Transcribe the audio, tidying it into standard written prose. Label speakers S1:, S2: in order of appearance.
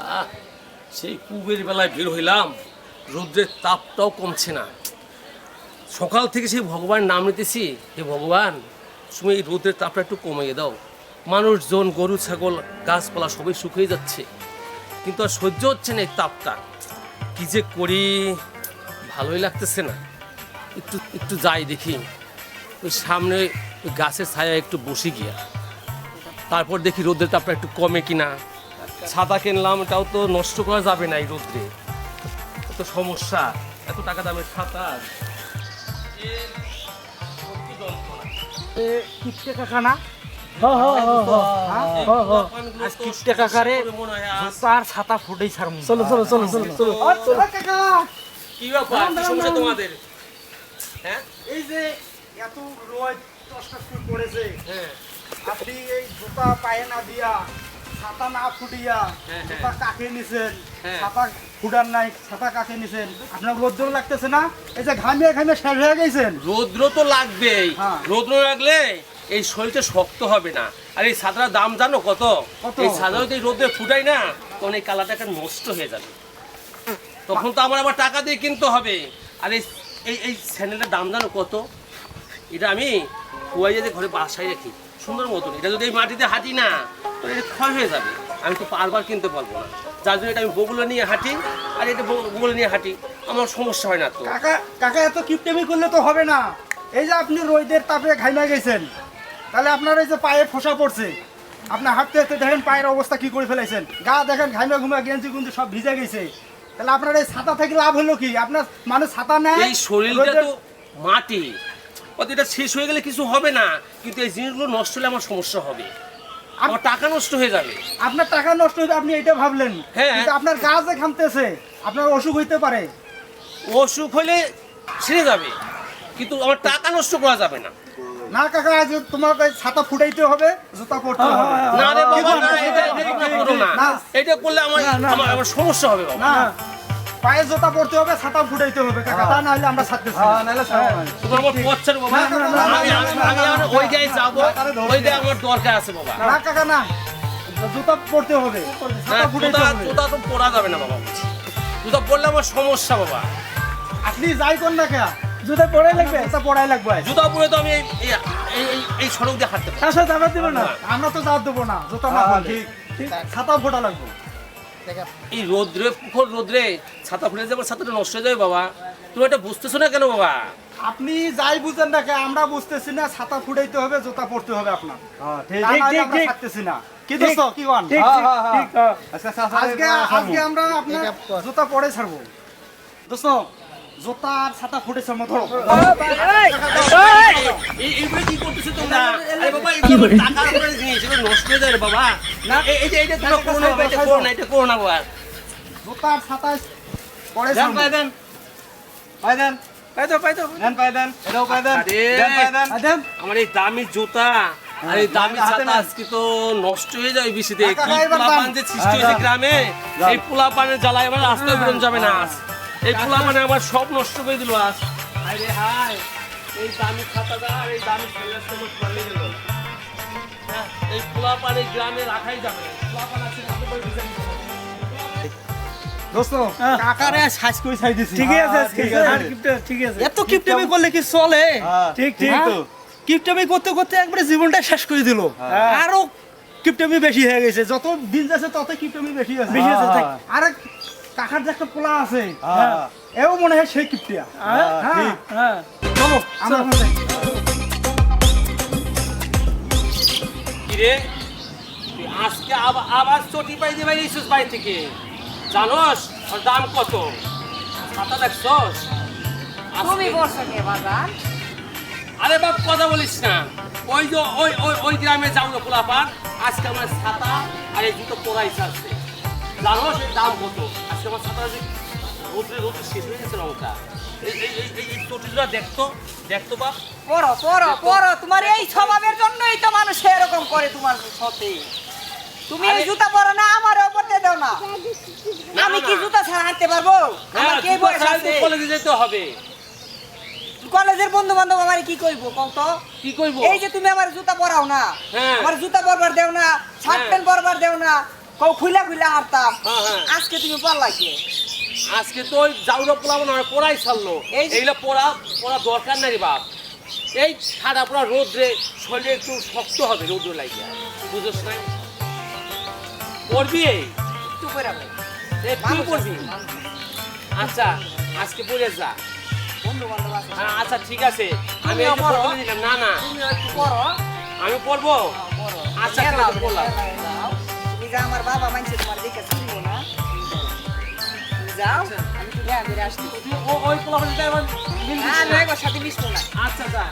S1: আহ, সেই পুবের বেলায় বের হইলাম, রৌদ্রের তাপটাও কমছে না। সকাল থেকে সেই ভগবান নাম নিতেছি, হে ভগবান তুমি এই রৌদ্রের তাপটা একটু কমিয়ে দাও। মানুষজন, গরু ছাগল, গাছপালা সবই শুকিয়ে যাচ্ছে, কিন্তু আর সহ্য হচ্ছে না এই তাপটা। কি যে করি, ভালোই লাগতেছে না। একটু একটু যাই দেখি, ওই সামনে ওই গাছের ছায়া একটু বসে গিয়া, তারপর দেখি রোদের তাপটা একটু কমে কিনা। ছাতা কিনলাম, এটাও তো নষ্ট করা যাবে না এই রোদ্রে, এত সমস্যা। এত টাকা দামের ছাতা,
S2: কিপটে কাকা না? ছাতা ফুটেই ছাড়। চলো চলো চলো চলো চলো।
S1: কি ব্যাপার, কি সমস্যা তোমাদের? হ্যাঁ,
S2: এই যে এত রোদ টসটস পড়েছে,
S1: হ্যাঁ,
S2: আপনি এই জুতা পায়ে না দিয়া, ছাতা না ফুটিয়া,
S1: হ্যাঁ,
S2: জুতা কাকে নিছেন,
S1: হ্যাঁ।
S2: ছাতা ফুটার নাই, ছাতা কাকে নিছেন? আপনার রোদ্র লাগতেছে না? এই যে ঘামিয়ে ঘামিয়ে শেষ হয়ে গেছেন।
S1: রৌদ্র তো লাগবেই।
S2: হ্যাঁ।
S1: রৌদ্র লাগলে এই শরীরটা শক্ত হবে না। আর এই ছাতার দাম জানো কত?
S2: কত?
S1: এই ছাতা যদি রোদে ফুটাই না, তখন এই কালারটা নষ্ট হয়ে যাবে। তখন তো আমার আবার টাকা দিয়ে কিনতে হবে। আর এই এই এই স্যান্ডেলটার দাম জানো কত? এটা আমি কুয়াই যে ঘরে বাসায় রাখি সুন্দর মতন। এটা যদি এই মাটিতে হাঁটি না, তো এটা ক্ষয় হয়ে যাবে। আমি তো বারবার কিনতে পারবো না, যার জন্য এটা আমি বগুলো নিয়ে হাঁটি। আর এটা বগুলো নিয়ে হাঁটি, আমার সমস্যা হয় না তো।
S2: কাকা কাকা এত কিপটেমি করলে তো হবে না। এই যে আপনি রোদের তাপে ঘাইমা গেছেন, তাহলে আপনার এই যে পায়ে ফোসা পড়ছে, আপনি হাঁটতে হাঁটতে দেখেন পায়ের অবস্থা কি করে ফেলাইছেন, গা দেখেন ঘাইমা ঘুমা গেঞ্জি গুঞ্জি সব ভিজে গেছে। তাহলে আপনার এই ছাতা থেকে লাভ হলো কি? আপনার মানুষ ছাতা নেয়,
S1: এই শরীরটা তো মাটি, অত এটা শেষ হয়ে গেলে কিছু হবে না, কিন্তু এই জিনিসগুলো নষ্ট হলে আমার সমস্যা হবে, আমার টাকা নষ্ট হয়ে যাবে।
S2: আপনার টাকা নষ্ট হইতে আপনি এটা ভাবলেন,
S1: হ্যাঁ।
S2: কিন্তু আপনার গা যে ঘামতেছে, আপনার অসুখ হইতে পারে।
S1: অসুখ হলে ছেড়ে যাবে, কিন্তু আমার টাকা নষ্ট করা যাবে না।
S2: না কাকা, আজ তোমাকে ছাতা ফুটাইতে হবে, জুতা পরতে হবে।
S1: না রে বাবা, না, এটা করো না।
S2: না।
S1: এটা করলে আমার সমস্যা হবে বাবা।
S2: না, পায়ে জুতা পরতে হবে, ছাতা ফুটাইতে হবে কাকা, তা না হলে আমরা ছাড়তেছি না।
S1: তোমার আমার পথ বাবা।
S2: না, না, না,
S1: আমি আর ওই জায়গায় যাবো, ওই জায়গায় আমার দরকার আছে বাবা।
S2: না কাকা না, জুতা পরতে হবে, ছাতা
S1: হ্যাঁ,
S2: ফুটাইতে
S1: জুতা
S2: হবে।
S1: জুতা তো পরা যাবে না বাবা, জুতা পরলে আমার সমস্যা বাবা।
S2: আপনি যাই কোন না কে, জুতা পরাই লাগবে, জুতা পরাই লাগবে।
S1: জুতা পরে তো আমি এই সড়ক দিয়ে হাঁটতে পারি।
S2: তার যাবার দেব না, আমরা তো যাওয়ার দেবো না, জুতা না পরলে। ছাতা ফোটা লাগবে।
S1: এই রোদ্রে, পুকুর রোদ্রে ছাতা ফুলে যাবে, ছাতাটা নষ্ট হয়ে যাবে বাবা। তুমি এটা বুঝতেছো না কেন বাবা?
S2: আপনি যাই বুঝেন না কে, আমরা বুঝতেছি না, ছাতা ফুটাইতে হবে, জুতা পরতে হবে আপনার।
S3: ঠিক
S2: তা
S3: ঠিক
S2: নাহলে
S3: ঠিক
S2: আমরা
S3: ঠিক
S2: ছাড়তেছি না। কি দোস্ত, কি কন?
S3: ঠিক ঠিক ঠিক
S2: আজকে আজকে আমরা আপনার জুতা পরে ছাড়বো। দোস্ত, জুতা আর ছাতা ফুটেছে মতো।
S1: এইগুলো কি করতেছো তোমরা? আরে বাবা, এগুলো টাকার উপরে জিনিস, এগুলো নষ্ট হয়ে যাবে বাবা। না, এইটা তোমরা করো না, এটা করো না, এটা করো না বাবা।
S2: জুতা আর ছাতা পরে
S3: দেন
S2: ছাড়বো।
S3: পাই দেন পাই দেন দেন পাই দেন এটাও পাই দেন
S1: আরে,
S3: দেন পাই দেন
S2: দেন।
S1: আমার এই দামি জুতা আর এই দামি
S3: হাতে
S1: ছাতা
S3: নেন।
S1: আজকে তো নষ্ট হয়ে যাবে বৃষ্টিতে।
S2: টাকা
S1: কি
S2: নাই এবার
S1: পোলাপান
S2: দাম।
S1: যে সৃষ্টি হয়েছে গ্রামে, এই পোলাপানের জ্বালায় এবার রাস্তায় বেরোন যাবে না। এই পোলাপানে আমার সব নষ্ট করে দিল আজ। হায় রে হায়, এই দামি ছাতাটা আর এই দামি সানগ্লাসটা আমার পড়ে গেল। হ্যাঁ, এই পোলাপান এই গ্রামে রাখাই যাবে না। পোলাপান আছে, রাখতে পারে ডিজাইন করতে।
S2: দোস্ত, কাকারে সাজ করে ছাই দিছি।
S3: ঠিকই আছে
S2: ঠিক আছে।
S3: ঠিক আছে
S2: এত কিপটেমি করলে কি চলে?
S3: ঠিক ঠিক
S2: হ্যাঁ?
S3: তো
S2: কিপটেমি করতে করতে একবারে জীবনটা শেষ করে দিল। আরো কিপটেমি বেশি হয়ে গেছে, যত দিন যাচ্ছে তত কিপটেমি বেশি আছে।
S3: বেশি আছে, ঠিক।
S2: আরে কাকার যে একটা পোলা আছে,
S3: হ্যাঁ।
S2: এও মনে হয় সেই কিপটিয়া।
S3: হ্যাঁ,
S2: হ্যাঁ।
S3: হ্যাঁ
S2: চলো আমরা ওখানে যাই।
S1: কিরে, তুই আজকে আবার চটি পাই দিয়ে বাইরে এসেছিস বাড়ি থেকে, জানোস ওর দাম কত? ছাতা দেখছস?
S4: তুমি বসো কে বাজার?
S1: আরে বাপ, কথা বলিস না। ওই যে ওই গ্রামে যাও না পোলাপান, আজকে আমার ছাতা আর এই দুটো পরাই ছাড়ছে, জানোস এর দাম কত? আজকে আমার ছাতা যে রোদ্রে শেষ হয়ে গেছে রঙটা। এই চটিটা দেখতো বাপ।
S4: পড়ো পড়ো পড়ো, তোমার এই স্বভাবের জন্যই তো মানুষ এরকম করে তোমার সাথে। তুমি এই জুতা পরো না, আমার উপর দিয়ে দাও না।
S1: না,
S4: আমি কি
S1: না।
S4: জুতা ছাড়া হাঁটতে পারবো? আমার কে বয়স আছে?
S1: কলেজে যেতে হবে।
S4: কলেজের বন্ধু বান্ধব আমার কি কইবো কত?
S1: কি করবো?
S4: এই যে তুমি আমার জুতা পরাও না,
S1: হ্যাঁ।
S4: আমার জুতা পরবার দেও না, শার্ট
S1: হ্যাঁ।
S4: প্যান্ট পরবার দেও না, কও খুইলা খুইলা হারতাম
S1: হ্যাঁ, হ্যাঁ।
S4: আজকে তুমি পারলা কি
S1: আজকে তো ওই জাউরা পোলাবো না পড়াই ছাড়লো
S4: এই যে-
S1: এইগুলো পড়া দরকার নাই রে বাপ এই ঠাডা পোড়া রোদ্রে শরীরে একটু শক্ত হবে রোদ্র লাগিয়া বুঝোস নাই পড়বি
S4: একটু করে ভাই
S1: এ তুই পড়বি আচ্ছা আজকে পড়ে যা
S4: বন্ধু বান্ধব আছে
S1: হ্যাঁ আচ্ছা ঠিক আছে আমি
S4: তুমিও
S1: এই যে
S4: পড়ো।
S1: পড়তে দিলাম না না
S4: তুমি একটু পড়ো
S1: আমি পড়বো
S4: পড়ো
S1: আচ্ছা, ঠিক আছে, বললাম।
S4: তুমি যা আমার বাবা মানছে তোমার দেখে শুনবো না তুমি যাও আমি একটু দেখা করে আসছি
S1: তুই ওই পোলাপানিটা এবার মিলবি
S4: হ্যাঁ
S1: না?
S4: আমি একবার সাথে মিশবো না
S1: আচ্ছা যা